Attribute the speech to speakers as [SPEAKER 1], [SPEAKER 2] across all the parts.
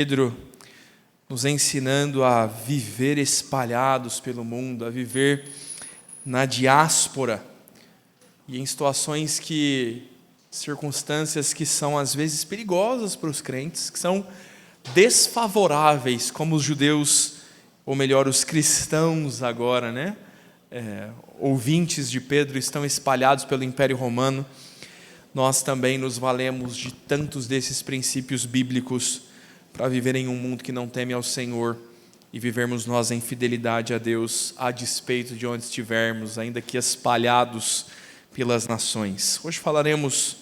[SPEAKER 1] Pedro nos ensinando a viver espalhados pelo mundo, a viver na diáspora e em circunstâncias que são às vezes perigosas para os crentes, que são desfavoráveis, como os judeus, ou melhor, os cristãos agora, né? Ouvintes de Pedro estão espalhados pelo Império Romano. Nós também nos valemos de tantos desses princípios bíblicos para viver em um mundo que não teme ao Senhor e vivermos nós em fidelidade a Deus, a despeito de onde estivermos, ainda que espalhados pelas nações. Hoje falaremos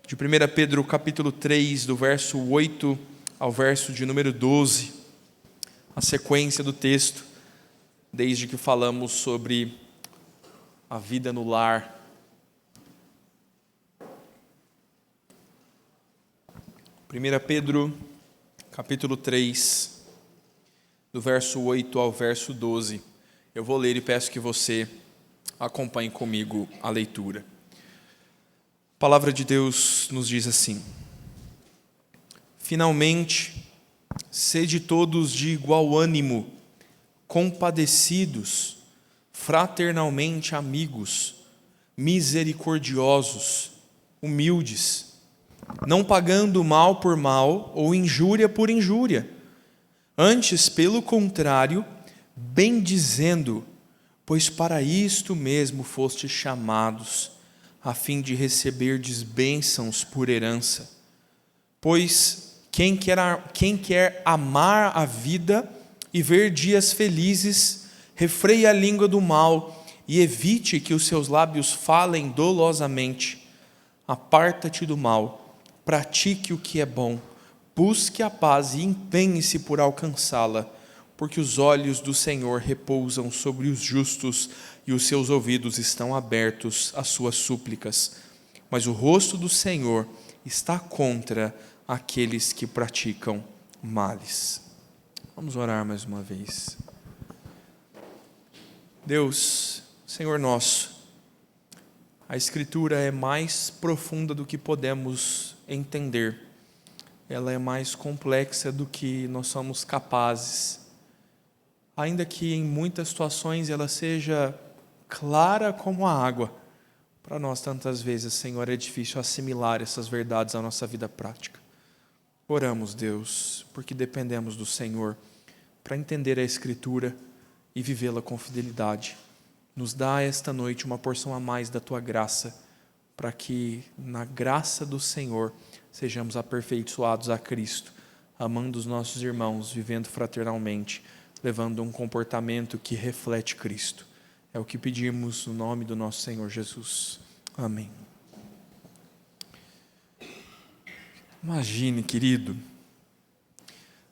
[SPEAKER 1] de 1 Pedro capítulo 3, do verso 8 ao verso de número 12, a sequência do texto, desde que falamos sobre a vida no lar. 1 Pedro capítulo 3, do verso 8 ao verso 12. Eu vou ler e peço que você acompanhe comigo a leitura. A palavra de Deus nos diz assim: Finalmente, sede todos de igual ânimo, compadecidos, fraternalmente amigos, misericordiosos, humildes, não pagando mal por mal ou injúria por injúria. Antes, pelo contrário, bendizendo, pois para isto mesmo fostes chamados, a fim de receberdes bênçãos por herança. Pois quem quer amar a vida e ver dias felizes, refreie a língua do mal e evite que os seus lábios falem dolosamente. Aparta-te do mal. Pratique o que é bom, busque a paz e empenhe-se por alcançá-la, porque os olhos do Senhor repousam sobre os justos e os seus ouvidos estão abertos às suas súplicas. Mas o rosto do Senhor está contra aqueles que praticam males. Vamos orar mais uma vez. Deus, Senhor nosso, a Escritura é mais profunda do que podemos entender. Ela é mais complexa do que nós somos capazes. Ainda que em muitas situações ela seja clara como a água, para nós tantas vezes, Senhor, é difícil assimilar essas verdades à nossa vida prática. Oramos, Deus, porque dependemos do Senhor para entender a Escritura e vivê-la com fidelidade. Nos dá esta noite uma porção a mais da Tua graça, para que na graça do Senhor sejamos aperfeiçoados a Cristo, amando os nossos irmãos, vivendo fraternalmente, levando um comportamento que reflete Cristo. É o que pedimos no nome do nosso Senhor Jesus. Amém. Imagine, querido,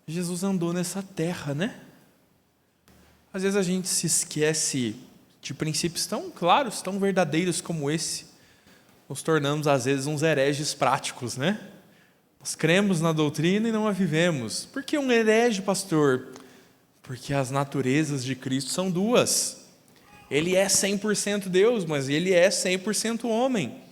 [SPEAKER 1] Jesus andou nessa terra, né? Às vezes a gente se esquece de princípios tão claros, tão verdadeiros como esse. Nos tornamos, às vezes, uns hereges práticos, né? Nós cremos na doutrina e não a vivemos. Por que um herege, pastor? Porque as naturezas de Cristo são duas. Ele é 100% Deus, mas ele é 100% homem.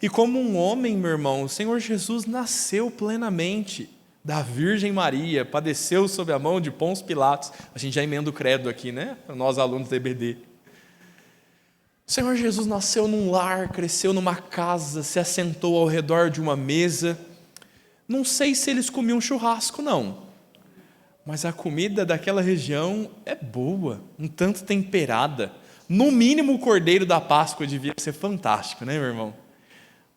[SPEAKER 1] E como um homem, meu irmão, o Senhor Jesus nasceu plenamente da Virgem Maria, padeceu sob a mão de Pôncio Pilatos. A gente já emenda o credo aqui, né? Para nós alunos da EBD. O Senhor Jesus nasceu num lar, cresceu numa casa, se assentou ao redor de uma mesa. Não sei se eles comiam churrasco, não. Mas a comida daquela região é boa, um tanto temperada. No mínimo, o cordeiro da Páscoa devia ser fantástico, né, meu irmão?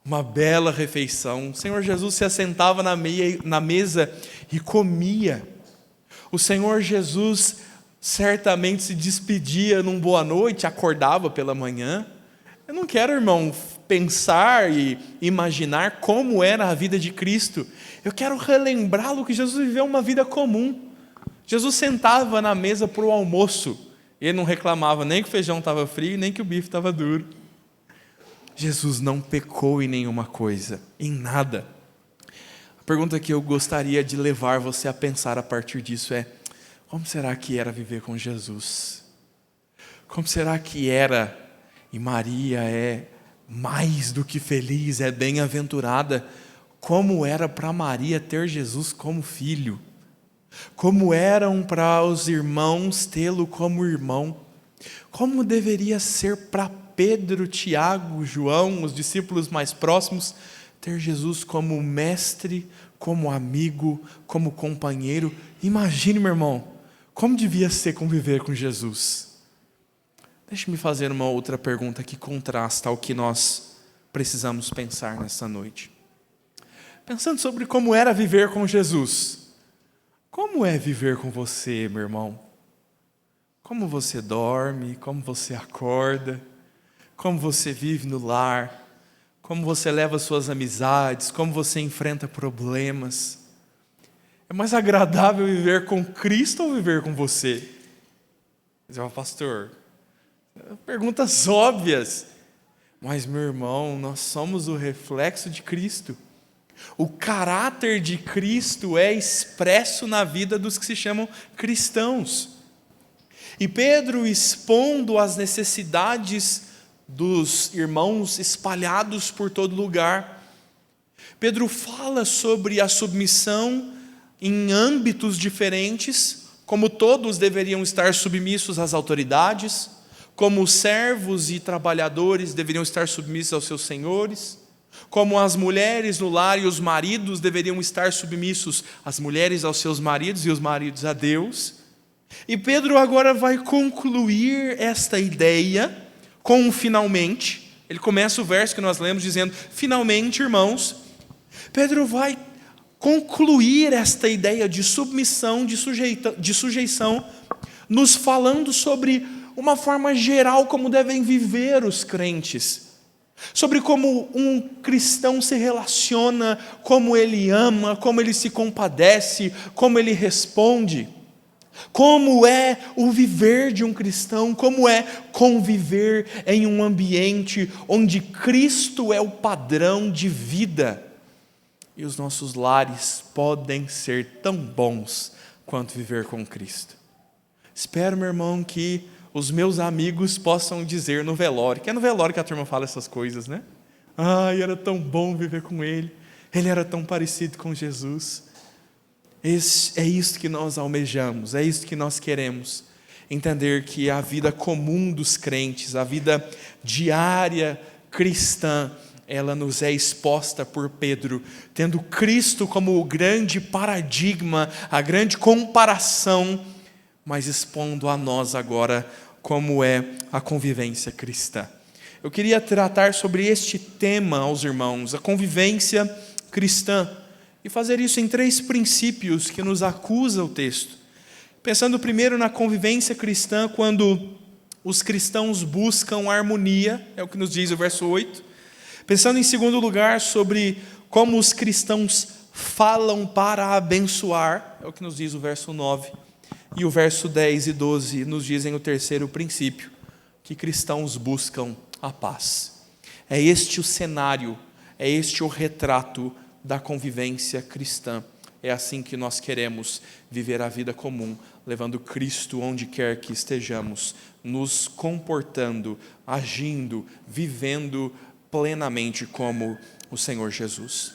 [SPEAKER 1] Uma bela refeição. O Senhor Jesus se assentava na mesa e comia. O Senhor Jesus certamente se despedia num boa noite, acordava pela manhã. Eu não quero, irmão, pensar e imaginar como era a vida de Cristo. Eu quero relembrá-lo que Jesus viveu uma vida comum. Jesus sentava na mesa para o almoço. Ele não reclamava nem que o feijão estava frio, nem que o bife estava duro. Jesus não pecou em nenhuma coisa, em nada. A pergunta que eu gostaria de levar você a pensar a partir disso é: como será que era viver com Jesus? Como será que era? E Maria é mais do que feliz, é bem-aventurada como era para Maria ter Jesus como filho, como eram para os irmãos tê-lo como irmão, como deveria ser para Pedro, Tiago, João, os discípulos mais próximos, ter Jesus como mestre, como amigo, como companheiro. Imagine, meu irmão, como devia ser conviver com Jesus. Deixe-me fazer uma outra pergunta que contrasta ao que nós precisamos pensar nessa noite. Pensando sobre como era viver com Jesus, como é viver com você, meu irmão? Como você dorme, como você acorda, como você vive no lar, como você leva suas amizades, como você enfrenta problemas. É mais agradável viver com Cristo ou viver com você? Diz, pastor, perguntas óbvias. Mas, meu irmão, nós somos o reflexo de Cristo. O caráter de Cristo é expresso na vida dos que se chamam cristãos. E Pedro, expondo as necessidades dos irmãos espalhados por todo lugar, Pedro fala sobre a submissão em âmbitos diferentes, como todos deveriam estar submissos às autoridades, como os servos e trabalhadores deveriam estar submissos aos seus senhores, como as mulheres no lar e os maridos deveriam estar submissos, as mulheres aos seus maridos e os maridos a Deus. E Pedro agora vai concluir esta ideia com um finalmente. Ele começa o verso que nós lemos dizendo, finalmente, irmãos. Pedro vai concluir esta ideia de submissão, de sujeição, nos falando sobre uma forma geral como devem viver os crentes, sobre como um cristão se relaciona, como ele ama, como ele se compadece, como ele responde, como é o viver de um cristão, como é conviver em um ambiente onde Cristo é o padrão de vida. E os nossos lares podem ser tão bons quanto viver com Cristo. Espero, meu irmão, que os meus amigos possam dizer no velório, que é no velório que a turma fala essas coisas, né? Ai, era tão bom viver com ele era tão parecido com Jesus. É isso que nós almejamos, é isso que nós queremos. Entender que a vida comum dos crentes, a vida diária cristã, ela nos é exposta por Pedro, tendo Cristo como o grande paradigma, a grande comparação, mas expondo a nós agora como é a convivência cristã. Eu queria tratar sobre este tema aos irmãos, a convivência cristã, e fazer isso em 3 princípios que nos acusa o texto. Pensando primeiro na convivência cristã, quando os cristãos buscam harmonia, é o que nos diz o verso 8. Pensando em segundo lugar sobre como os cristãos falam para abençoar, é o que nos diz o verso 9. E o verso 10 e 12 nos dizem o terceiro princípio, que cristãos buscam a paz. É este o cenário, é este o retrato da convivência cristã. É assim que nós queremos viver a vida comum, levando Cristo onde quer que estejamos, nos comportando, agindo, vivendo plenamente como o Senhor Jesus.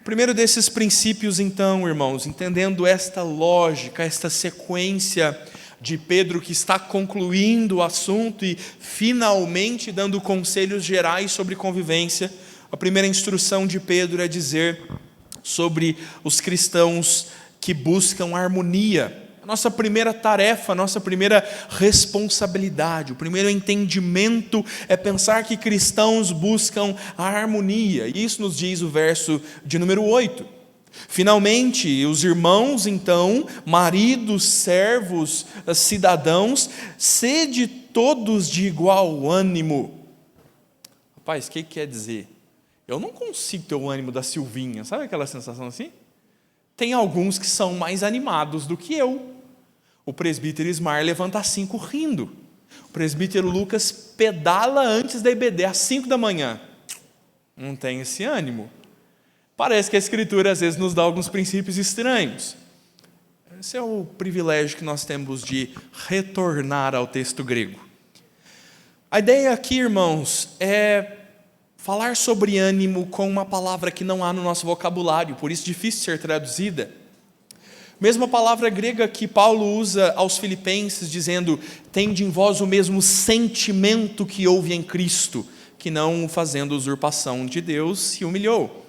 [SPEAKER 1] O primeiro desses princípios, então, irmãos, entendendo esta lógica, esta sequência de Pedro que está concluindo o assunto e finalmente dando conselhos gerais sobre convivência, a primeira instrução de Pedro é dizer sobre os cristãos que buscam harmonia. A nossa primeira tarefa, a nossa primeira responsabilidade, o primeiro entendimento é pensar que cristãos buscam a harmonia. E isso nos diz o verso de número 8. Finalmente, os irmãos, então, maridos, servos, cidadãos, sede todos de igual ânimo. Rapaz, o que quer dizer? Eu não consigo ter o ânimo da Silvinha, sabe aquela sensação assim? Tem alguns que são mais animados do que eu. O presbítero Ismar levanta às 5 rindo. O presbítero Lucas pedala antes da EBD às 5 da manhã. Não tem esse ânimo. Parece que a Escritura às vezes nos dá alguns princípios estranhos. Esse é o privilégio que nós temos de retornar ao texto grego. A ideia aqui, irmãos, é falar sobre ânimo com uma palavra que não há no nosso vocabulário, por isso difícil ser traduzida. Mesma palavra grega que Paulo usa aos Filipenses, dizendo: tende em vós o mesmo sentimento que houve em Cristo, que não fazendo usurpação de Deus se humilhou.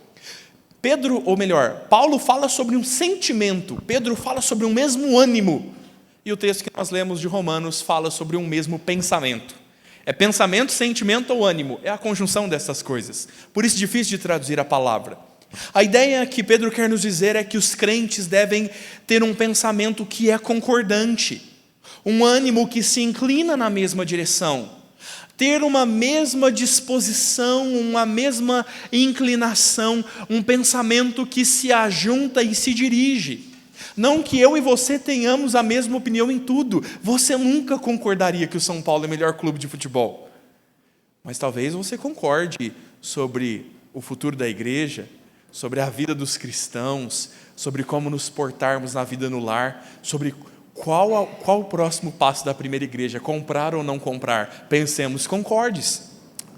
[SPEAKER 1] Paulo fala sobre um sentimento, Pedro fala sobre um mesmo ânimo, e o texto que nós lemos de Romanos fala sobre um mesmo pensamento. É pensamento, sentimento ou ânimo, é a conjunção dessas coisas, por isso é difícil de traduzir a palavra. A ideia que Pedro quer nos dizer é que os crentes devem ter um pensamento que é concordante, um ânimo que se inclina na mesma direção, ter uma mesma disposição, uma mesma inclinação, um pensamento que se ajunta e se dirige. Não que eu e você tenhamos a mesma opinião em tudo. Você nunca concordaria que o São Paulo é o melhor clube de futebol. Mas talvez você concorde sobre o futuro da igreja, sobre a vida dos cristãos, sobre como nos portarmos na vida no lar, sobre qual o próximo passo da primeira igreja, comprar ou não comprar. Pensemos, concordes.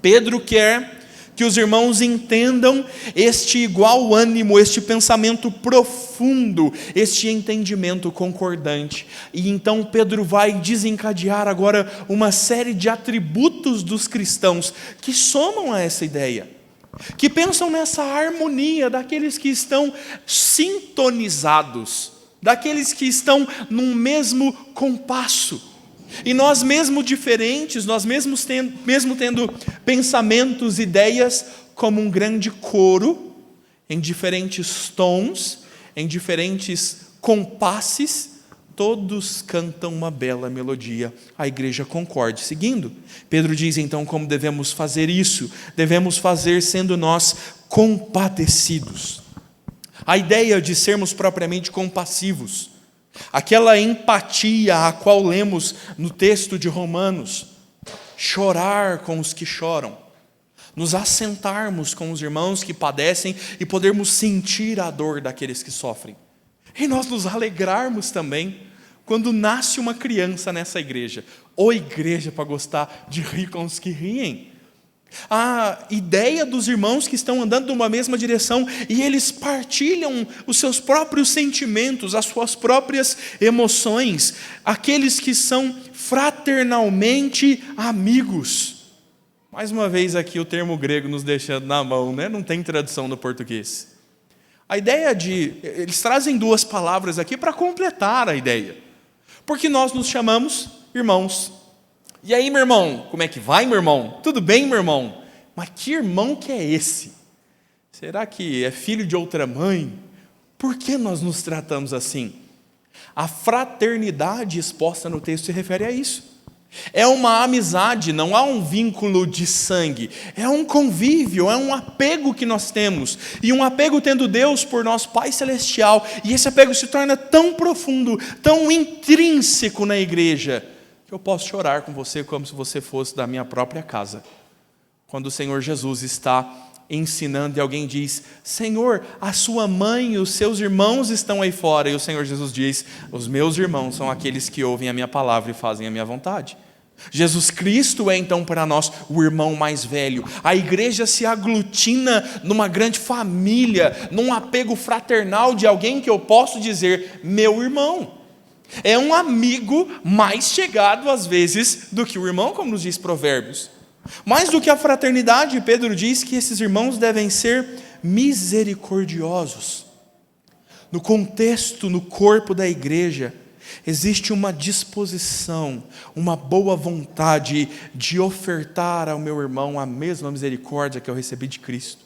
[SPEAKER 1] Pedro quer que os irmãos entendam este igual ânimo, este pensamento profundo, este entendimento concordante. E então Pedro vai desencadear agora uma série de atributos dos cristãos que somam a essa ideia, que pensam nessa harmonia daqueles que estão sintonizados, daqueles que estão num mesmo compasso. E nós mesmo diferentes, nós mesmo tendo pensamentos, ideias, como um grande coro, em diferentes tons, em diferentes compasses, todos cantam uma bela melodia, a igreja concorde. Seguindo, Pedro diz então como devemos fazer isso, devemos fazer sendo nós compadecidos. A ideia de sermos propriamente compassivos, aquela empatia a qual lemos no texto de Romanos, chorar com os que choram, nos assentarmos com os irmãos que padecem e podermos sentir a dor daqueles que sofrem. E nós nos alegrarmos também quando nasce uma criança nessa igreja, ou igreja para gostar de rir com os que riem. A ideia dos irmãos que estão andando numa mesma direção e eles partilham os seus próprios sentimentos, as suas próprias emoções, aqueles que são fraternalmente amigos. Mais uma vez aqui o termo grego nos deixando na mão, né? Não tem tradução no português. A ideia eles trazem duas palavras aqui para completar a ideia, porque nós nos chamamos irmãos. E aí, meu irmão, como é que vai, meu irmão? Tudo bem, meu irmão? Mas que irmão que é esse? Será que é filho de outra mãe? Por que nós nos tratamos assim? A fraternidade exposta no texto se refere a isso. É uma amizade, não há um vínculo de sangue, é um convívio, é um apego que nós temos, e um apego tendo Deus por nosso Pai Celestial, e esse apego se torna tão profundo, tão intrínseco na igreja, eu posso chorar com você como se você fosse da minha própria casa. Quando o Senhor Jesus está ensinando e alguém diz: Senhor, a sua mãe e os seus irmãos estão aí fora. E o Senhor Jesus diz: os meus irmãos são aqueles que ouvem a minha palavra e fazem a minha vontade. Jesus Cristo é então para nós o irmão mais velho. A igreja se aglutina numa grande família, num apego fraternal de alguém que eu posso dizer meu irmão. É um amigo mais chegado às vezes do que o irmão, como nos diz Provérbios. Mais do que a fraternidade, Pedro diz que esses irmãos devem ser misericordiosos. No contexto, no corpo da igreja, existe uma disposição, uma boa vontade de ofertar ao meu irmão a mesma misericórdia que eu recebi de Cristo,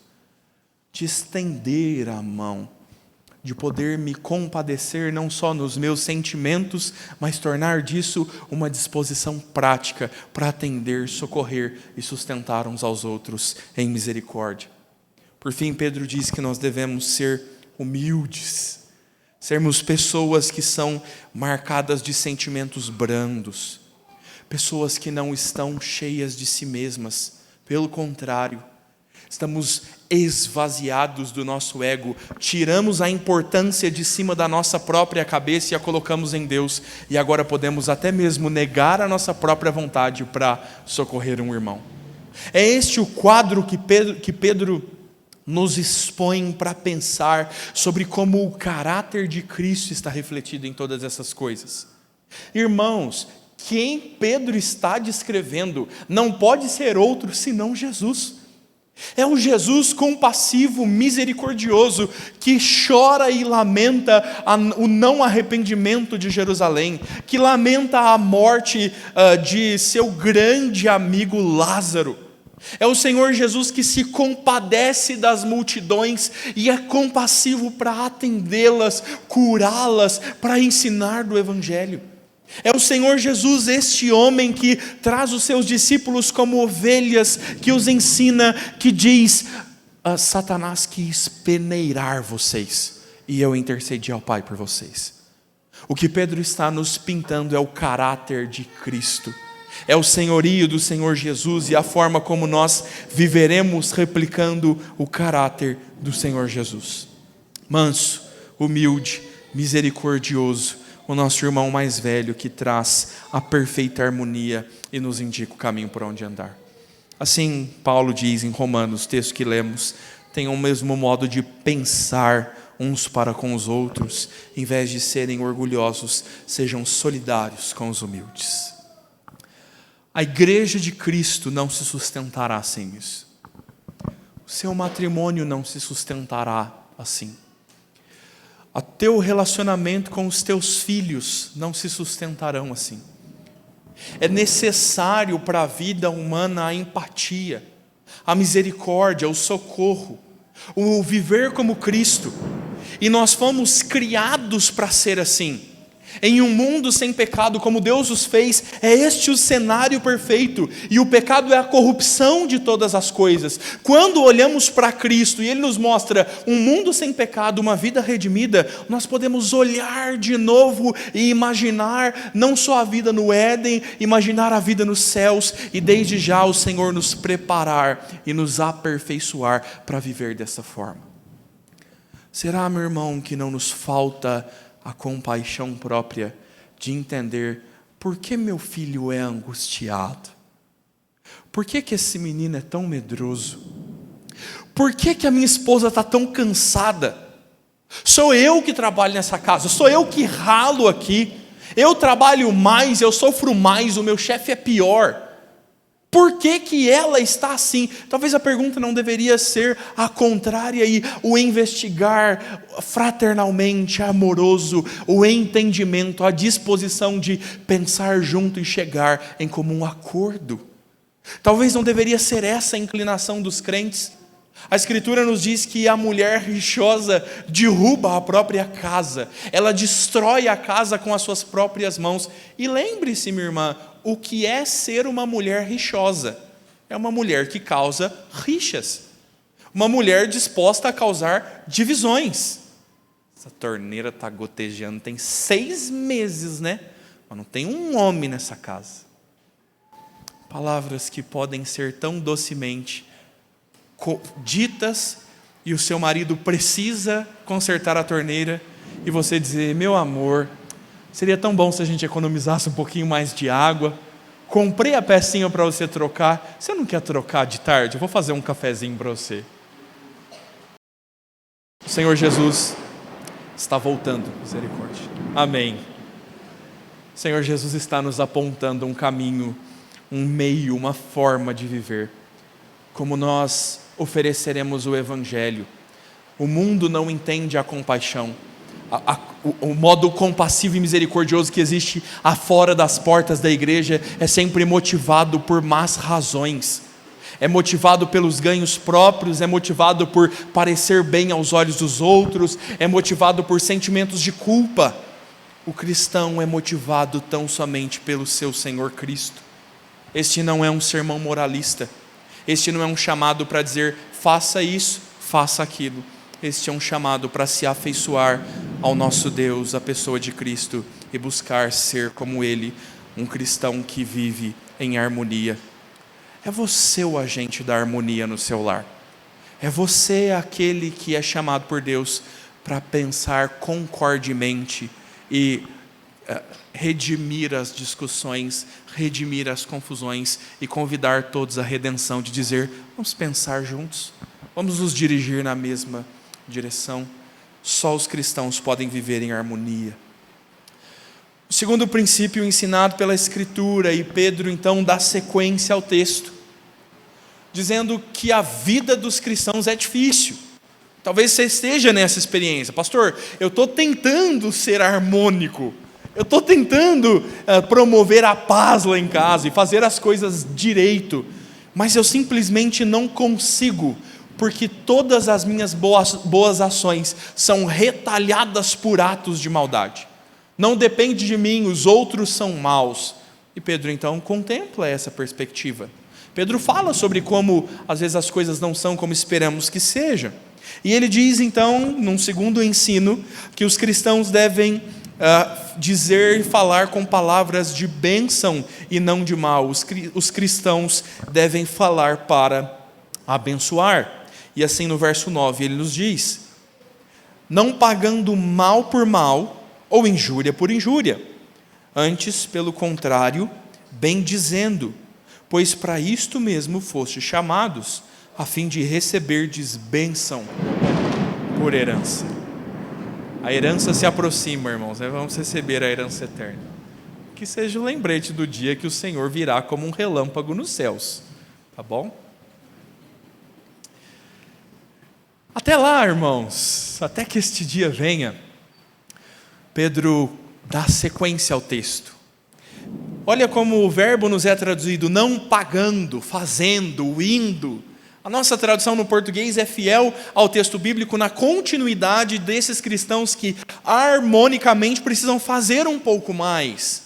[SPEAKER 1] de estender a mão, de poder me compadecer não só nos meus sentimentos, mas tornar disso uma disposição prática para atender, socorrer e sustentar uns aos outros em misericórdia. Por fim, Pedro diz que nós devemos ser humildes, sermos pessoas que são marcadas de sentimentos brandos, pessoas que não estão cheias de si mesmas, pelo contrário, estamos esvaziados do nosso ego, tiramos a importância de cima da nossa própria cabeça e a colocamos em Deus, e agora podemos até mesmo negar a nossa própria vontade para socorrer um irmão. É este o quadro que Pedro nos expõe para pensar sobre como o caráter de Cristo está refletido em todas essas coisas. Irmãos, quem Pedro está descrevendo não pode ser outro senão Jesus. É o Jesus compassivo, misericordioso, que chora e lamenta o não arrependimento de Jerusalém, que lamenta a morte de seu grande amigo Lázaro. É o Senhor Jesus que se compadece das multidões e é compassivo para atendê-las, curá-las, para ensinar do Evangelho. É o Senhor Jesus, este homem que traz os seus discípulos como ovelhas, que os ensina, que diz: Satanás quis peneirar vocês, e eu intercedi ao Pai por vocês. O que Pedro está nos pintando é o caráter de Cristo, é o senhorio do Senhor Jesus e a forma como nós viveremos replicando o caráter do Senhor Jesus. Manso, humilde, misericordioso, o nosso irmão mais velho que traz a perfeita harmonia e nos indica o caminho por onde andar. Assim, Paulo diz em Romanos, texto que lemos: tenham o mesmo modo de pensar uns para com os outros, em vez de serem orgulhosos, sejam solidários com os humildes. A igreja de Cristo não se sustentará sem isso. O seu matrimônio não se sustentará assim. O teu relacionamento com os teus filhos não se sustentarão assim. É necessário para a vida humana a empatia, a misericórdia, o socorro, o viver como Cristo. E nós fomos criados para ser assim. Em um mundo sem pecado, como Deus os fez, é este o cenário perfeito, e o pecado é a corrupção de todas as coisas. Quando olhamos para Cristo e Ele nos mostra um mundo sem pecado, uma vida redimida, nós podemos olhar de novo e imaginar não só a vida no Éden, imaginar a vida nos céus, e desde já o Senhor nos preparar e nos aperfeiçoar para viver dessa forma. Será, meu irmão, que não nos falta a compaixão própria de entender por que meu filho é angustiado? Por que esse menino é tão medroso? Por que a minha esposa está tão cansada? Sou eu que trabalho nessa casa, sou eu que ralo aqui, eu trabalho mais, eu sofro mais, o meu chefe é pior. Por que ela está assim? Talvez a pergunta não deveria ser a contrária e o investigar fraternalmente, amoroso, o entendimento, a disposição de pensar junto e chegar em comum acordo. Talvez não deveria ser essa a inclinação dos crentes. A Escritura nos diz que a mulher rixosa derruba a própria casa, ela destrói a casa com as suas próprias mãos. E lembre-se, minha irmã, o que é ser uma mulher rixosa? É uma mulher que causa rixas, uma mulher disposta a causar divisões. Essa torneira está gotejando, tem 6 meses, né? Mas não tem um homem nessa casa. Palavras que podem ser tão docemente ditas, e o seu marido precisa consertar a torneira, e você dizer: meu amor, seria tão bom se a gente economizasse um pouquinho mais de água, comprei a pecinha para você trocar, você não quer trocar de tarde? Eu vou fazer um cafezinho para você. O Senhor Jesus está voltando, misericórdia, amém. O Senhor Jesus está nos apontando um caminho, um meio, uma forma de viver, como nós ofereceremos o Evangelho. O mundo não entende a compaixão, o modo compassivo e misericordioso que existe afora das portas da igreja é sempre motivado por más razões, é motivado pelos ganhos próprios, é motivado por parecer bem aos olhos dos outros, é motivado por sentimentos de culpa. O cristão é motivado tão somente pelo seu Senhor Cristo. Este não é um sermão moralista, este não é um chamado para dizer faça isso, faça aquilo. Este é um chamado para se afeiçoar ao nosso Deus, a pessoa de Cristo, e buscar ser como Ele, um cristão que vive em harmonia. É você o agente da harmonia no seu lar. É você aquele que é chamado por Deus para pensar concordemente e redimir as discussões, redimir as confusões e convidar todos à redenção, de dizer: vamos pensar juntos, vamos nos dirigir na mesma direção. Só os cristãos podem viver em harmonia. O segundo princípio ensinado pela Escritura, e Pedro então dá sequência ao texto, dizendo que a vida dos cristãos é difícil. Talvez você esteja nessa experiência: pastor, eu estou tentando ser harmônico, eu estou tentando promover a paz lá em casa e fazer as coisas direito, mas eu simplesmente não consigo, porque todas as minhas boas ações são retalhadas por atos de maldade. Não depende de mim, os outros são maus. E Pedro então contempla essa perspectiva. Pedro fala sobre como às vezes as coisas não são como esperamos que sejam. E ele diz então, num segundo ensino, que os cristãos devem dizer e falar com palavras de bênção e não de mal. Os cristãos devem falar para abençoar. E assim no verso 9 ele nos diz: não pagando mal por mal, ou injúria por injúria, antes, pelo contrário, bendizendo, pois para isto mesmo fostes chamados, a fim de receberdes bênção por herança. A herança se aproxima, irmãos, vamos receber a herança eterna. Que seja o lembrete do dia que o Senhor virá como um relâmpago nos céus, tá bom? Até lá, irmãos, até que este dia venha, Pedro dá sequência ao texto. Olha como o verbo nos é traduzido: não pagando, fazendo, indo. A nossa tradução no português é fiel ao texto bíblico na continuidade desses cristãos que harmonicamente precisam fazer um pouco mais.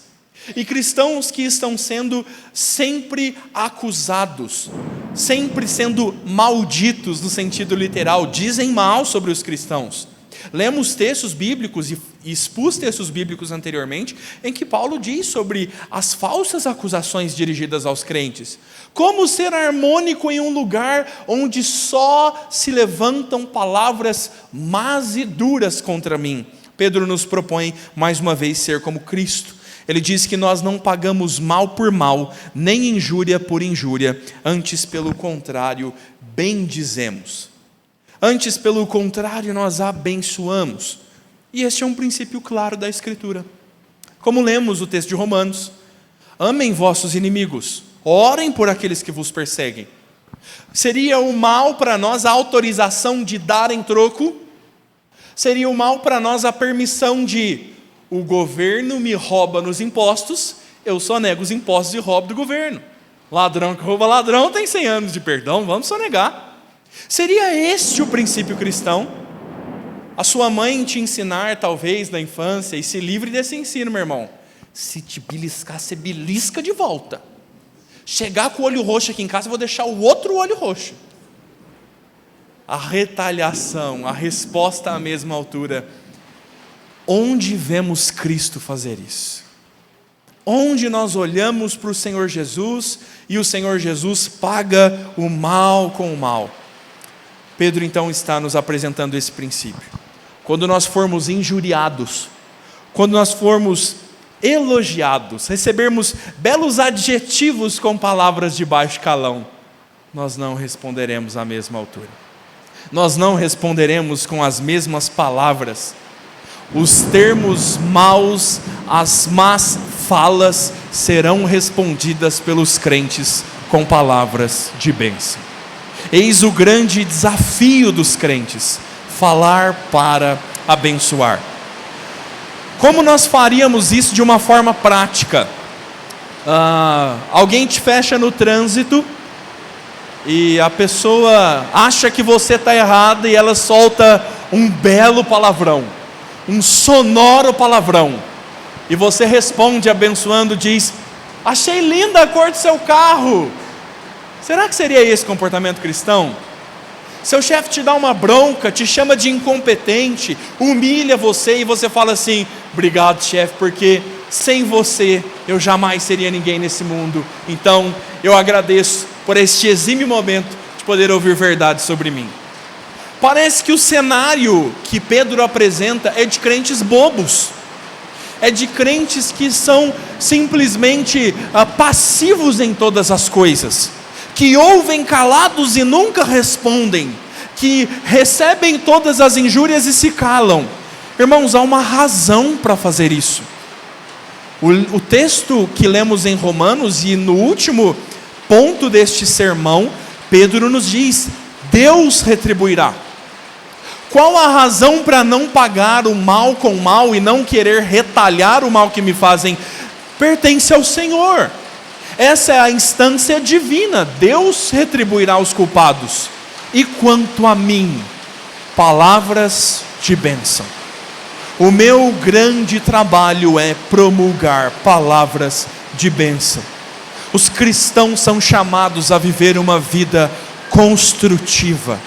[SPEAKER 1] E cristãos que estão sendo sempre acusados, sempre sendo malditos no sentido literal, dizem mal sobre os cristãos. Lemos textos bíblicos e expus textos bíblicos anteriormente em que Paulo diz sobre as falsas acusações dirigidas aos crentes. Como ser harmônico em um lugar onde só se levantam palavras más e duras contra mim? Pedro nos propõe mais uma vez ser como Cristo. Ele diz que nós não pagamos mal por mal, nem injúria por injúria, antes pelo contrário, bendizemos. Antes, pelo contrário, nós abençoamos. E este é um princípio claro da Escritura. Como lemos o texto de Romanos: amem vossos inimigos, orem por aqueles que vos perseguem. Seria o mal para nós a autorização de dar em troco? Seria o mal para nós a permissão de: o governo me rouba nos impostos, eu só nego os impostos e roubo do governo. Ladrão que rouba ladrão tem 100 anos de perdão, vamos sonegar. Seria este o princípio cristão? A sua mãe te ensinar, talvez, na infância, e se livre desse ensino, meu irmão: se te beliscar, você belisca de volta. Chegar com o olho roxo aqui em casa, eu vou deixar o outro olho roxo. A retaliação, a resposta à mesma altura. Onde vemos Cristo fazer isso? Onde nós olhamos para o Senhor Jesus e o Senhor Jesus paga o mal com o mal? Pedro então está nos apresentando esse princípio. Quando nós formos injuriados, quando nós formos elogiados, recebermos belos adjetivos com palavras de baixo calão, nós não responderemos à mesma altura. Nós não responderemos com as mesmas palavras. Os termos maus, as más falas serão respondidas pelos crentes com palavras de bênção. Eis o grande desafio dos crentes: falar para abençoar. Como nós faríamos isso de uma forma prática? Alguém te fecha no trânsito e a pessoa acha que você está errado e ela solta um belo palavrão, um sonoro palavrão, e você responde abençoando, diz: achei linda a cor do seu carro. Será que seria esse comportamento cristão? Seu chefe te dá uma bronca, te chama de incompetente, humilha você e você fala assim: obrigado, chefe, porque sem você eu jamais seria ninguém nesse mundo. Então eu agradeço por este exímio momento de poder ouvir verdade sobre mim. Parece que o cenário que Pedro apresenta é de crentes bobos, é de crentes que são simplesmente passivos em todas as coisas, que ouvem calados e nunca respondem, que recebem todas as injúrias e se calam. Irmãos, há uma razão para fazer isso. O texto que lemos em Romanos, e no último ponto deste sermão, Pedro nos diz: Deus retribuirá. Qual a razão para não pagar o mal com o mal e não querer retalhar o mal que me fazem? Pertence ao Senhor. Essa é a instância divina. Deus retribuirá os culpados. E quanto a mim, palavras de bênção. O meu grande trabalho é promulgar palavras de bênção. Os cristãos são chamados a viver uma vida construtiva.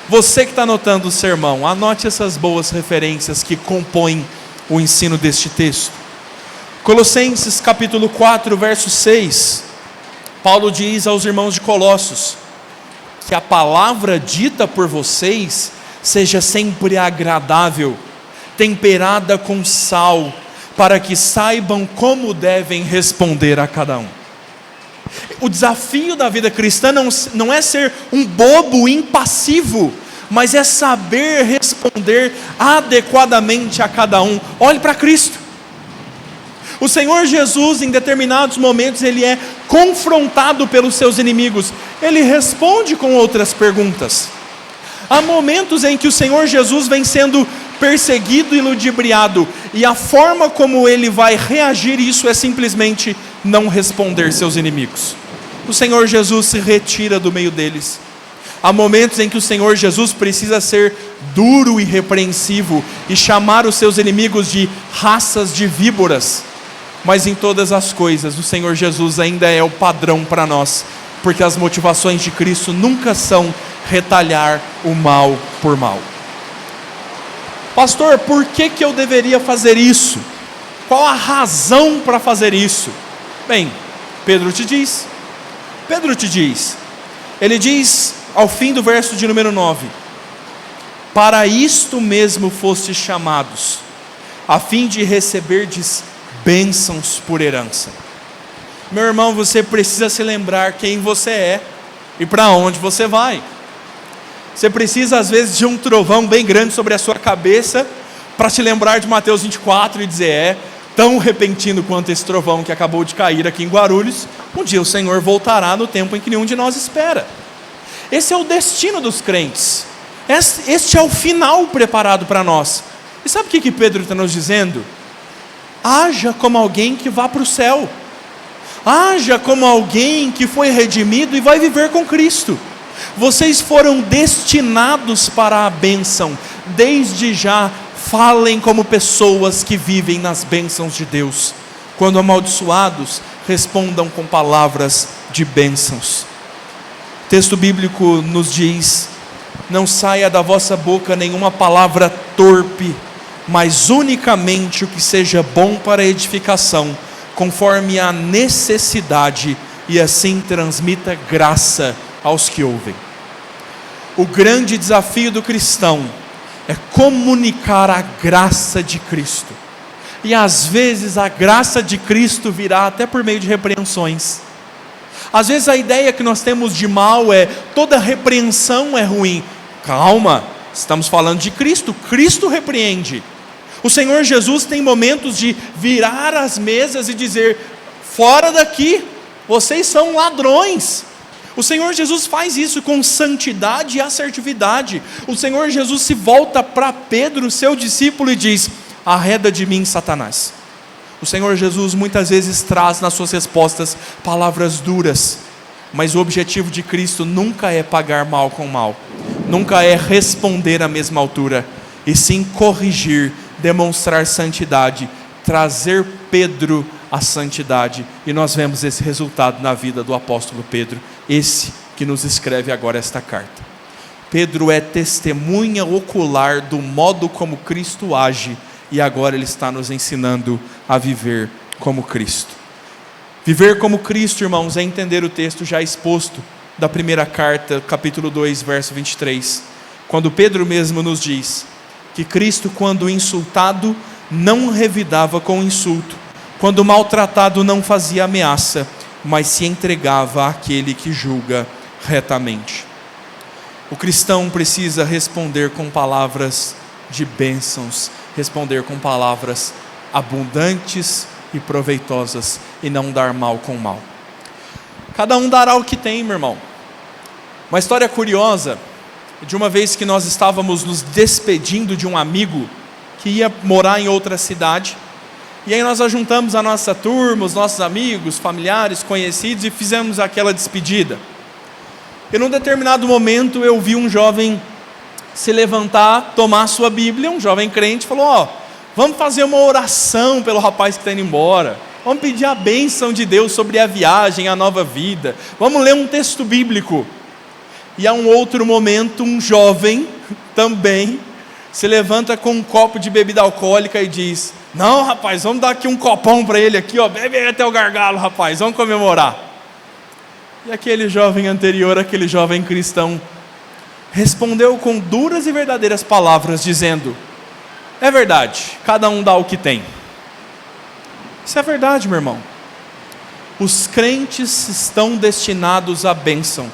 [SPEAKER 1] Você que está anotando o sermão, anote essas boas referências que compõem o ensino deste texto. Colossenses capítulo 4, verso 6, Paulo diz aos irmãos de Colossos, que a palavra dita por vocês seja sempre agradável, temperada com sal, para que saibam como devem responder a cada um. O desafio da vida cristã não é ser um bobo impassivo, mas é saber responder adequadamente a cada um. Olhe para Cristo. O Senhor Jesus, em determinados momentos, ele é confrontado pelos seus inimigos. Ele responde com outras perguntas. Há momentos em que o Senhor Jesus vem sendo perseguido e ludibriado, e a forma como ele vai reagir, isso é simplesmente não responder seus inimigos. O Senhor Jesus se retira do meio deles. Há momentos em que o Senhor Jesus precisa ser duro e repreensivo e chamar os seus inimigos de raças de víboras. Mas em todas as coisas, o Senhor Jesus ainda é o padrão para nós, porque as motivações de Cristo nunca são retalhar o mal por mal. Pastor, por que eu deveria fazer isso? Qual a razão para fazer isso? Bem, Pedro te diz. Ele diz ao fim do verso de número 9: para isto mesmo fostes chamados, a fim de receberdes bênçãos por herança. Meu irmão, você precisa se lembrar quem você é e para onde você vai. Você precisa às vezes de um trovão bem grande sobre a sua cabeça para te lembrar de Mateus 24 e dizer: tão repentino quanto esse trovão que acabou de cair aqui em Guarulhos, um dia o Senhor voltará no tempo em que nenhum de nós espera. Esse é o destino dos crentes. Este é o final preparado para nós. E sabe o que Pedro está nos dizendo? Haja como alguém que vá para o céu. Haja como alguém que foi redimido e vai viver com Cristo. Vocês foram destinados para a bênção. Desde já, falem como pessoas que vivem nas bênçãos de Deus. Quando amaldiçoados, respondam com palavras de bênçãos. O texto bíblico nos diz: não saia da vossa boca nenhuma palavra torpe, mas unicamente o que seja bom para edificação, conforme a necessidade, e assim transmita graça aos que ouvem. O grande desafio do cristão é comunicar a graça de Cristo. E às vezes a graça de Cristo virá até por meio de repreensões. Às vezes a ideia que nós temos de mal é: toda repreensão é ruim. Calma, estamos falando de Cristo. Cristo repreende. O Senhor Jesus tem momentos de virar as mesas e dizer: fora daqui, vocês são ladrões. O Senhor Jesus faz isso com santidade e assertividade. O Senhor Jesus se volta para Pedro, seu discípulo, e diz: arreda de mim, Satanás. O Senhor Jesus muitas vezes traz nas suas respostas palavras duras, mas o objetivo de Cristo nunca é pagar mal com mal, nunca é responder à mesma altura, e sim corrigir, demonstrar santidade, trazer Pedro à santidade. E nós vemos esse resultado na vida do apóstolo Pedro, esse que nos escreve agora esta carta. Pedro é testemunha ocular do modo como Cristo age, e agora ele está nos ensinando a viver como Cristo. Viver como Cristo, irmãos, é entender o texto já exposto da primeira carta, capítulo 2, verso 23, quando Pedro mesmo nos diz que Cristo, quando insultado, não revidava com insulto, quando maltratado não fazia ameaça, mas se entregava àquele que julga retamente. O cristão precisa responder com palavras de bênçãos, responder com palavras abundantes e proveitosas, e não dar mal com mal. Cada um dará o que tem, meu irmão. Uma história curiosa, de uma vez que nós estávamos nos despedindo de um amigo que ia morar em outra cidade, e aí nós ajuntamos a nossa turma, os nossos amigos, familiares, conhecidos, e fizemos aquela despedida. E num determinado momento eu vi um jovem se levantar, tomar a sua Bíblia, um jovem crente, falou: vamos fazer uma oração pelo rapaz que está indo embora, vamos pedir a bênção de Deus sobre a viagem, a nova vida, vamos ler um texto bíblico. E a um outro momento, um jovem também se levanta com um copo de bebida alcoólica e diz: não, rapaz, vamos dar aqui um copão para ele aqui, bebe até o gargalo, rapaz, vamos comemorar. E aquele jovem anterior, aquele jovem cristão, respondeu com duras e verdadeiras palavras, dizendo: é verdade, cada um dá o que tem. Isso é verdade, meu irmão. Os crentes estão destinados à bênção.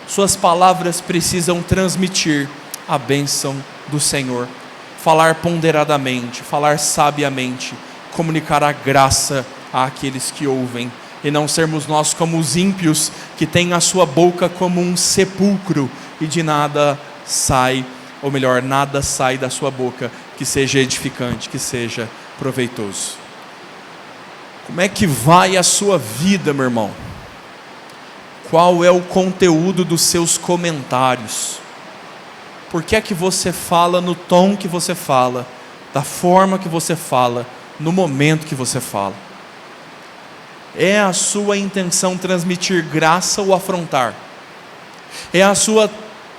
[SPEAKER 1] Suas palavras precisam transmitir a bênção do Senhor. Falar ponderadamente, falar sabiamente, comunicar a graça àqueles que ouvem, e não sermos nós como os ímpios, que têm a sua boca como um sepulcro, e de nada sai, ou melhor, nada sai da sua boca que seja edificante, que seja proveitoso. Como é que vai a sua vida, meu irmão? Qual é o conteúdo dos seus comentários? Por que é que você fala no tom que você fala, da forma que você fala, no momento que você fala? É a sua intenção transmitir graça ou afrontar? É a sua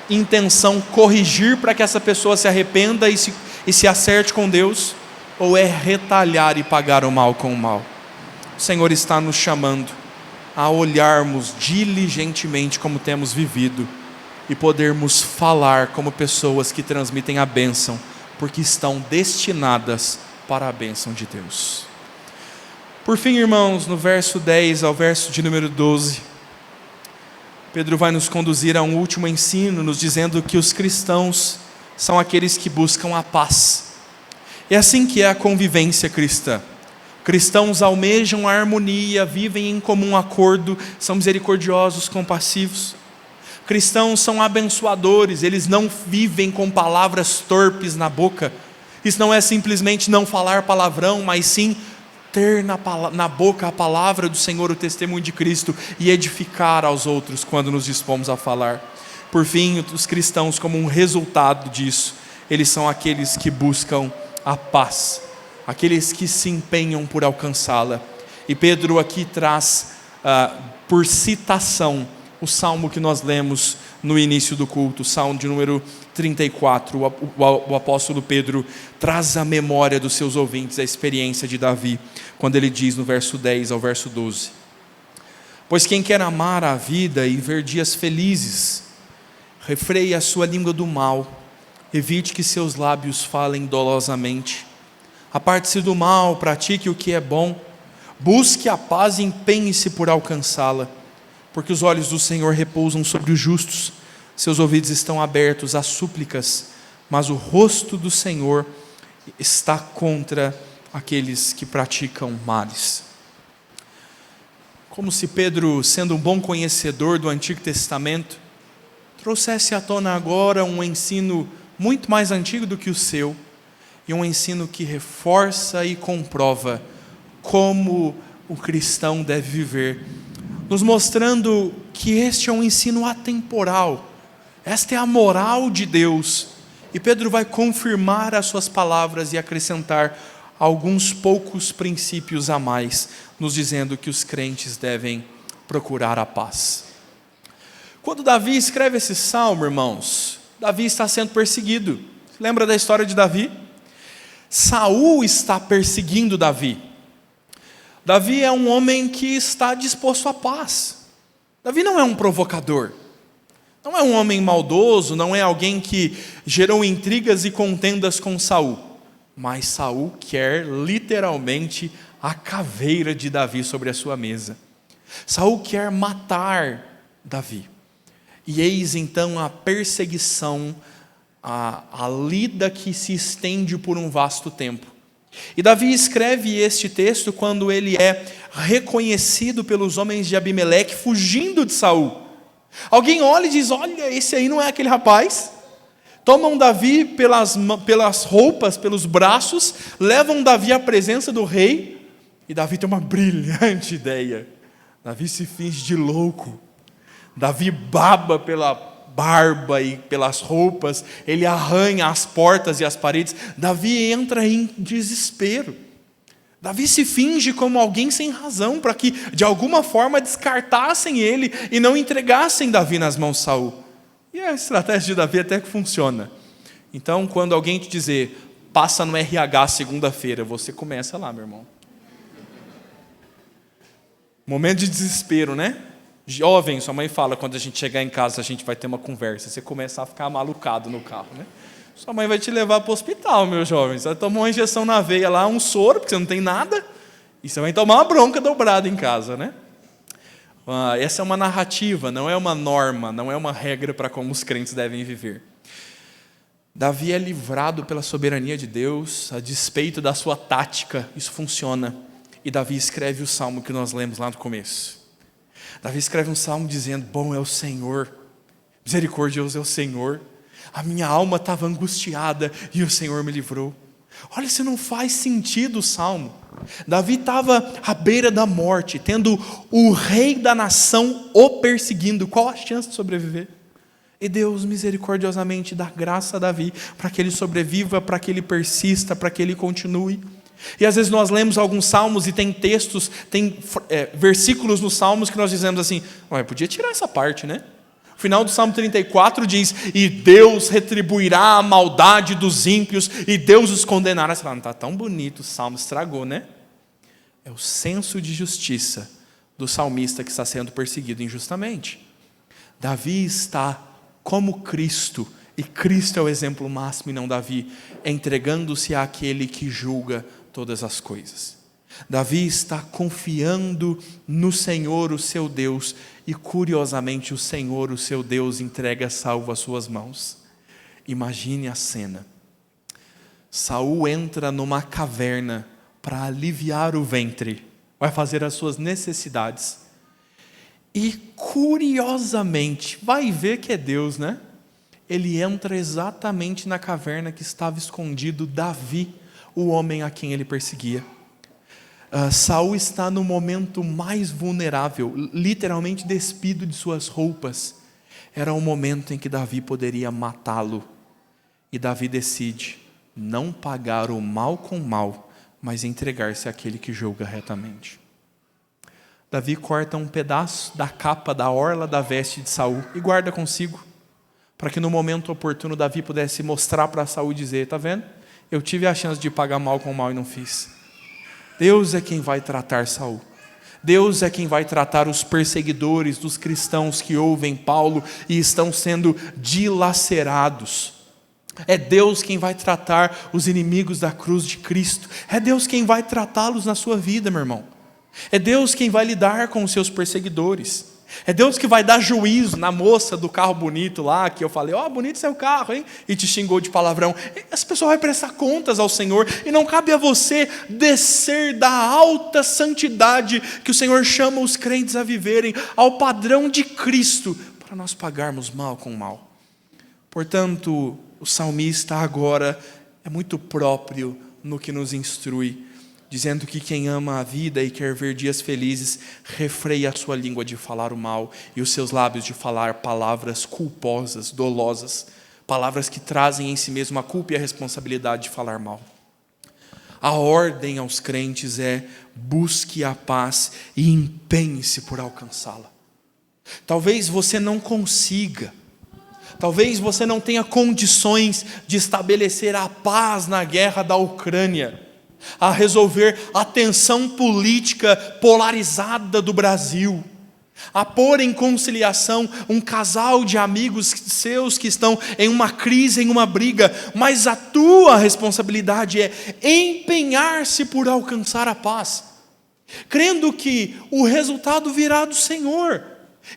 [SPEAKER 1] intenção corrigir para que essa pessoa se arrependa e se acerte com Deus? Ou é retalhar e pagar o mal com o mal? O Senhor está nos chamando a olharmos diligentemente como temos vivido e podermos falar como pessoas que transmitem a bênção, porque estão destinadas para a bênção de Deus. Por fim, irmãos, no verso 10 ao verso de número 12, Pedro vai nos conduzir a um último ensino, nos dizendo que os cristãos são aqueles que buscam a paz. É assim que é a convivência cristã. Cristãos almejam a harmonia, vivem em comum acordo, são misericordiosos, compassivos. Cristãos são abençoadores, eles não vivem com palavras torpes na boca. Isso não é simplesmente não falar palavrão, mas sim ter na boca a palavra do Senhor, o testemunho de Cristo, e edificar aos outros quando nos dispomos a falar. Por fim, os cristãos, como um resultado disso, eles são aqueles que buscam a paz, aqueles que se empenham por alcançá-la. E Pedro aqui traz, por citação, o salmo que nós lemos no início do culto, o salmo de número 34. O apóstolo Pedro traz à memória dos seus ouvintes a experiência de Davi, quando ele diz no verso 10 ao verso 12: pois quem quer amar a vida e ver dias felizes, refreie a sua língua do mal, evite que seus lábios falem dolosamente. Aparte-se do mal, pratique o que é bom, busque a paz e empenhe-se por alcançá-la, porque os olhos do Senhor repousam sobre os justos, seus ouvidos estão abertos às súplicas, mas o rosto do Senhor está contra aqueles que praticam males. Como se Pedro, sendo um bom conhecedor do Antigo Testamento, trouxesse à tona agora um ensino muito mais antigo do que o seu, e um ensino que reforça e comprova como o cristão deve viver, nos mostrando que este é um ensino atemporal, esta é a moral de Deus, e Pedro vai confirmar as suas palavras e acrescentar alguns poucos princípios a mais, nos dizendo que os crentes devem procurar a paz. Quando Davi escreve esse salmo, irmãos, Davi está sendo perseguido. Lembra da história de Davi? Saul está perseguindo Davi. Davi é um homem que está disposto à paz. Davi não é um provocador, não é um homem maldoso, não é alguém que gerou intrigas e contendas com Saul. mas Saul quer literalmente a caveira de Davi sobre a sua mesa. Saul quer matar Davi. E eis então a perseguição, a lida que se estende por um vasto tempo. E Davi escreve este texto quando ele é reconhecido pelos homens de Abimeleque fugindo de Saul. Alguém olha e diz: olha, esse aí não é aquele rapaz? Tomam Davi pelas roupas, pelos braços, levam Davi à presença do rei, e Davi tem uma brilhante ideia. Davi se finge de louco. Davi baba pela barba e pelas roupas, ele arranha as portas e as paredes. Davi entra em desespero. Davi se finge como alguém sem razão, para que de alguma forma descartassem ele e não entregassem Davi nas mãos de Saul. E a estratégia de Davi até que funciona. Então, quando alguém te dizer, passa no RH segunda-feira, você começa lá, meu irmão. Momento de desespero, né? Jovem, sua mãe fala, quando a gente chegar em casa, a gente vai ter uma conversa. Você começa a ficar malucado no carro, né? Sua mãe vai te levar para o hospital, meu jovem. Você vai tomar uma injeção na veia lá, um soro, porque você não tem nada. E você vai tomar uma bronca dobrada em casa, né? Essa é uma narrativa, não é uma norma, não é uma regra para como os crentes devem viver. Davi é livrado pela soberania de Deus, a despeito da sua tática, isso funciona. E Davi escreve o salmo que nós lemos lá no começo. Davi escreve um salmo dizendo: bom é o Senhor, misericordioso é o Senhor, a minha alma estava angustiada e o Senhor me livrou. Olha, se não faz sentido o salmo. Davi estava à beira da morte, tendo o rei da nação o perseguindo. Qual a chance de sobreviver? E Deus misericordiosamente dá graça a Davi para que ele sobreviva, para que ele persista, para que ele continue. E às vezes nós lemos alguns salmos e tem textos, tem versículos nos salmos que nós dizemos assim: podia tirar essa parte, né? O final do Salmo 34 diz: e Deus retribuirá a maldade dos ímpios, e Deus os condenará. Você fala, não está tão bonito, o salmo estragou, né? É o senso de justiça do salmista que está sendo perseguido injustamente. Davi está como Cristo, e Cristo é o exemplo máximo e não Davi, entregando-se àquele que julga todas as coisas. Davi está confiando no Senhor, o seu Deus, e curiosamente o Senhor, o seu Deus, entrega Saul às suas mãos. Imagine a cena. Saul entra numa caverna para aliviar o ventre, vai fazer as suas necessidades. E curiosamente, vai ver que é Deus, né? Ele entra exatamente na caverna que estava escondido Davi, o homem a quem ele perseguia. Saul está no momento mais vulnerável, literalmente despido de suas roupas. Era o momento em que Davi poderia matá-lo. E Davi decide não pagar o mal com mal, mas entregar-se àquele que julga retamente. Davi corta um pedaço da capa, da orla da veste de Saul e guarda consigo, para que no momento oportuno Davi pudesse mostrar para Saul e dizer: está vendo? Eu tive a chance de pagar mal com mal e não fiz. Deus é quem vai tratar Saul. Deus é quem vai tratar os perseguidores dos cristãos que ouvem Paulo e estão sendo dilacerados. É Deus quem vai tratar os inimigos da cruz de Cristo. É Deus quem vai tratá-los na sua vida, meu irmão. É Deus quem vai lidar com os seus perseguidores. É Deus que vai dar juízo na moça do carro bonito lá, que eu falei: bonito seu carro, hein? E te xingou de palavrão. Essa pessoa vai prestar contas ao Senhor, e não cabe a você descer da alta santidade que o Senhor chama os crentes a viverem, ao padrão de Cristo, para nós pagarmos mal com mal. Portanto, o salmista agora é muito próprio no que nos instrui, dizendo que quem ama a vida e quer ver dias felizes, refreia a sua língua de falar o mal e os seus lábios de falar palavras culposas, dolosas, palavras que trazem em si mesmo a culpa e a responsabilidade de falar mal. A ordem aos crentes é: busque a paz e empenhe-se por alcançá-la. Talvez você não consiga, talvez você não tenha condições de estabelecer a paz na guerra da Ucrânia, a resolver a tensão política polarizada do Brasil. a pôr em conciliação um casal de amigos seus que estão em uma crise, em uma briga, mas a tua responsabilidade é empenhar-se por alcançar a paz, crendo que o resultado virá do Senhor.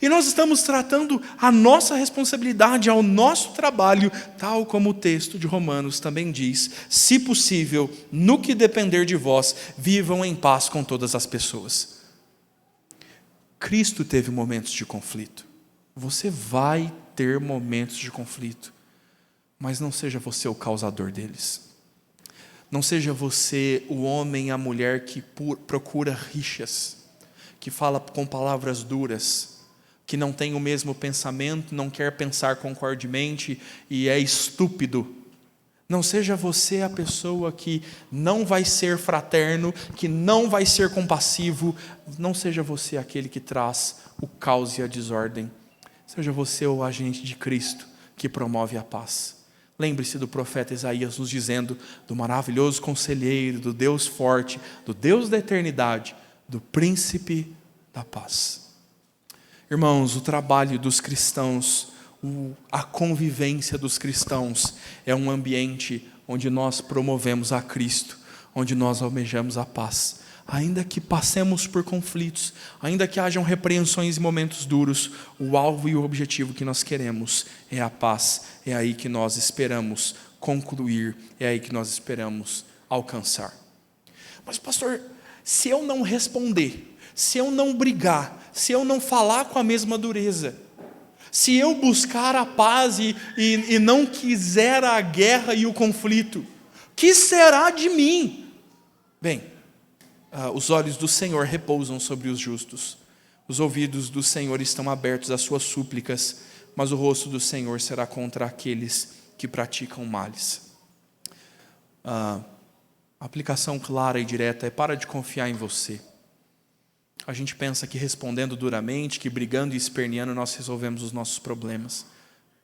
[SPEAKER 1] E nós estamos tratando a nossa responsabilidade ao nosso trabalho, tal como o texto de Romanos também diz: se possível, no que depender de vós, vivam em paz com todas as pessoas. Cristo teve momentos de conflito. Você vai ter momentos de conflito, mas não seja você o causador deles. Não seja você o homem e a mulher que procura rixas, que fala com palavras duras, que não tem o mesmo pensamento, não quer pensar concordemente e é estúpido. Não seja você a pessoa que não vai ser fraterno, que não vai ser compassivo. Não seja você aquele que traz o caos e a desordem. Seja você o agente de Cristo que promove a paz. Lembre-se do profeta Isaías nos dizendo do maravilhoso conselheiro, do Deus forte, do Deus da eternidade, do príncipe da paz. Irmãos, o trabalho dos cristãos, a convivência dos cristãos é um ambiente onde nós promovemos a Cristo, onde nós almejamos a paz. Ainda que passemos por conflitos, ainda que hajam repreensões e momentos duros, o alvo e o objetivo que nós queremos é a paz. É aí que nós esperamos concluir, é aí que nós esperamos alcançar. Mas pastor, se eu não responder, se eu não brigar, se eu não falar com a mesma dureza, se eu buscar a paz e não quiser a guerra e o conflito, que será de mim? Bem, os olhos do Senhor repousam sobre os justos, os ouvidos do Senhor estão abertos às suas súplicas, mas o rosto do Senhor será contra aqueles que praticam males. A aplicação clara e direta é: para de confiar em você. A gente pensa que respondendo duramente, que brigando e esperneando nós resolvemos os nossos problemas.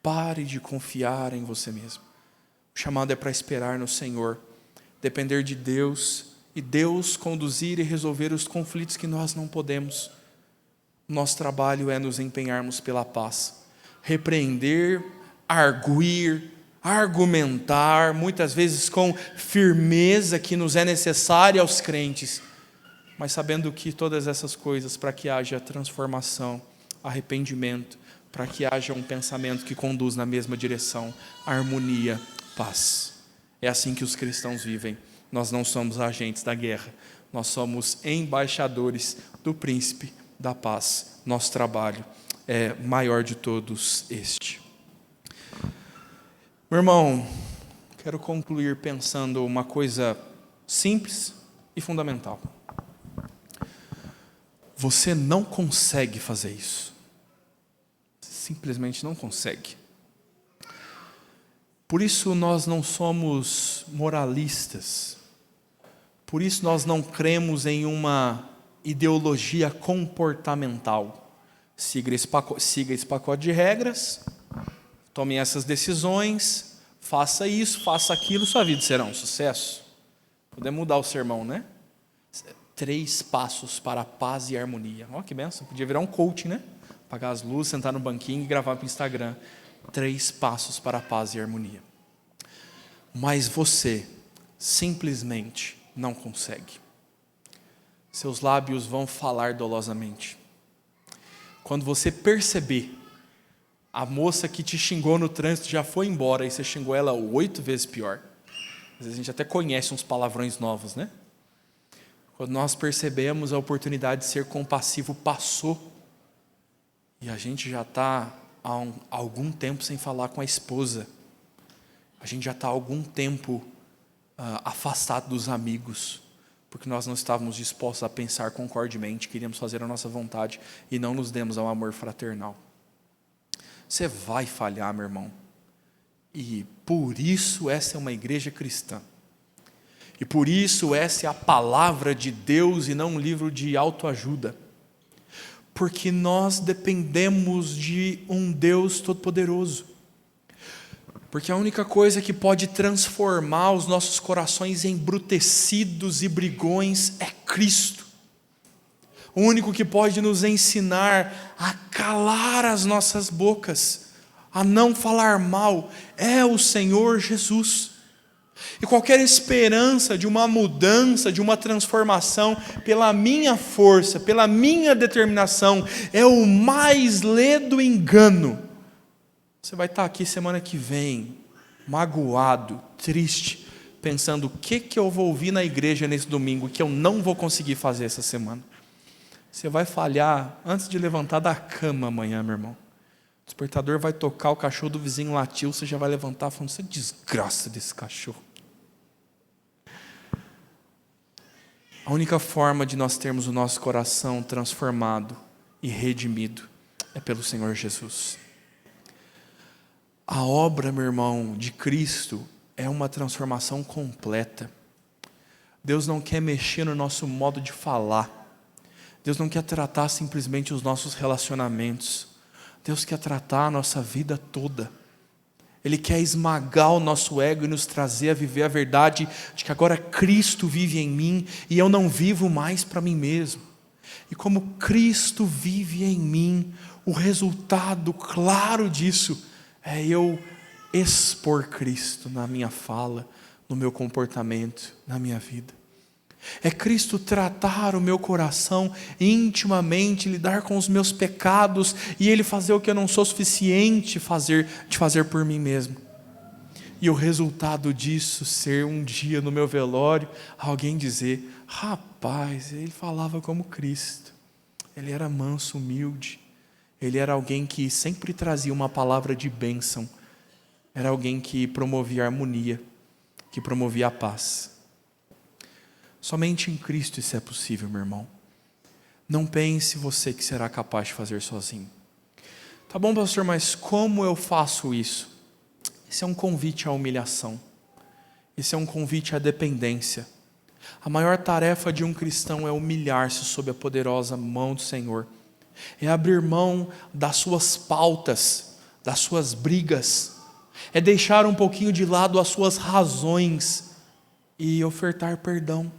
[SPEAKER 1] Pare de confiar em você mesmo. O chamado é para esperar no Senhor, depender de Deus e Deus conduzir e resolver os conflitos que nós não podemos. Nosso trabalho é nos empenharmos pela paz, repreender, arguir, argumentar, muitas vezes com firmeza que nos é necessária aos crentes, mas sabendo que todas essas coisas, para que haja transformação, arrependimento, para que haja um pensamento que conduz na mesma direção, harmonia, paz. É assim que os cristãos vivem. Nós não somos agentes da guerra, nós somos embaixadores do príncipe da paz. Nosso trabalho é maior de todos este. Meu irmão, quero concluir pensando uma coisa simples e fundamental. Você não consegue fazer isso. Simplesmente não consegue. Por isso nós não somos moralistas. Por isso nós não cremos em uma ideologia comportamental. Siga esse pacote de regras, tome essas decisões, faça isso, faça aquilo, sua vida será um sucesso. Podemos mudar o sermão, né? 3 passos para a paz e harmonia. Olha que benção, podia virar um coaching, né? Apagar as luzes, sentar no banquinho e gravar para o Instagram. 3 passos para a paz e harmonia. Mas você simplesmente não consegue. Seus lábios vão falar dolosamente. Quando você perceber, a moça que te xingou no trânsito já foi embora e você xingou ela 8 vezes pior. Às vezes a gente até conhece uns palavrões novos, né? Quando nós percebemos a oportunidade de ser compassivo passou, e a gente já está há algum tempo sem falar com a esposa, a gente já está há algum tempo afastado dos amigos, porque nós não estávamos dispostos a pensar concordemente, queríamos fazer a nossa vontade e não nos demos ao amor fraternal. Você vai falhar, meu irmão, e por isso essa é uma igreja cristã. E por isso essa é a palavra de Deus e não um livro de autoajuda. Porque nós dependemos de um Deus todo-poderoso. Porque a única coisa que pode transformar os nossos corações embrutecidos e brigões é Cristo. O único que pode nos ensinar a calar as nossas bocas, a não falar mal, é o Senhor Jesus. E qualquer esperança de uma mudança, de uma transformação, pela minha força, pela minha determinação, é o mais ledo engano. Você vai estar aqui semana que vem, magoado, triste, pensando o que eu vou ouvir na igreja nesse domingo, que eu não vou conseguir fazer essa semana. Você vai falhar antes de levantar da cama amanhã, meu irmão. O despertador vai tocar, o cachorro do vizinho latiu, você já vai levantar falando, você desgraça desse cachorro. A única forma de nós termos o nosso coração transformado e redimido é pelo Senhor Jesus. A obra, meu irmão, de Cristo é uma transformação completa. Deus não quer mexer no nosso modo de falar. Deus não quer tratar simplesmente os nossos relacionamentos. Deus quer tratar a nossa vida toda. Ele quer esmagar o nosso ego e nos trazer a viver a verdade de que agora Cristo vive em mim e eu não vivo mais para mim mesmo. E como Cristo vive em mim, o resultado claro disso é eu expor Cristo na minha fala, no meu comportamento, na minha vida. É Cristo tratar o meu coração intimamente, lidar com os meus pecados e Ele fazer o que eu não sou suficiente de fazer por mim mesmo. E o resultado disso ser um dia no meu velório, alguém dizer, rapaz, ele falava como Cristo. Ele era manso, humilde. Ele era alguém que sempre trazia uma palavra de bênção. Era alguém que promovia a harmonia, que promovia a paz. Somente em Cristo isso é possível, meu irmão. Não pense você que será capaz de fazer sozinho. Tá bom, pastor, mas como eu faço isso? Esse é um convite à humilhação. Esse é um convite à dependência. A maior tarefa de um cristão é humilhar-se sob a poderosa mão do Senhor. É abrir mão das suas pautas, das suas brigas. É deixar um pouquinho de lado as suas razões e ofertar perdão.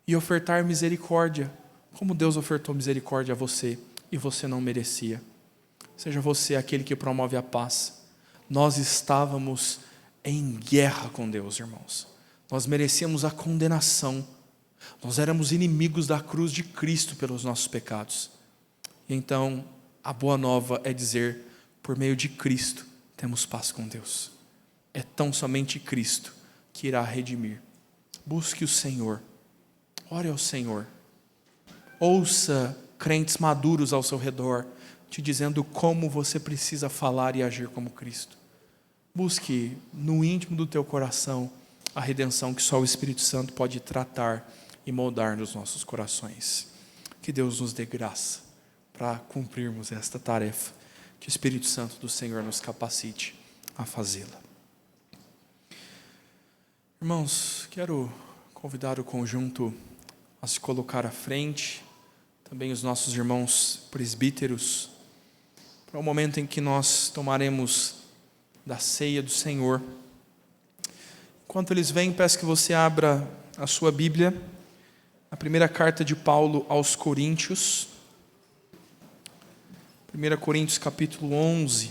[SPEAKER 1] E ofertar misericórdia, como Deus ofertou misericórdia a você e você não merecia. Seja você aquele que promove a paz. Nós estávamos em guerra com Deus, irmãos. Nós merecíamos a condenação. Nós éramos inimigos da cruz de Cristo pelos nossos pecados. E então, a boa nova é dizer, por meio de Cristo, temos paz com Deus. É tão somente Cristo que irá redimir. Busque o Senhor. Ore ao Senhor. Ouça crentes maduros ao seu redor, te dizendo como você precisa falar e agir como Cristo. Busque no íntimo do teu coração a redenção que só o Espírito Santo pode tratar e moldar nos nossos corações. Que Deus nos dê graça para cumprirmos esta tarefa, que o Espírito Santo do Senhor nos capacite a fazê-la. Irmãos, quero convidar o conjunto a se colocar à frente, também os nossos irmãos presbíteros, para o momento em que nós tomaremos da ceia do Senhor. Enquanto eles vêm, peço que você abra a sua Bíblia, a primeira carta de Paulo aos Coríntios, 1 Coríntios capítulo 11.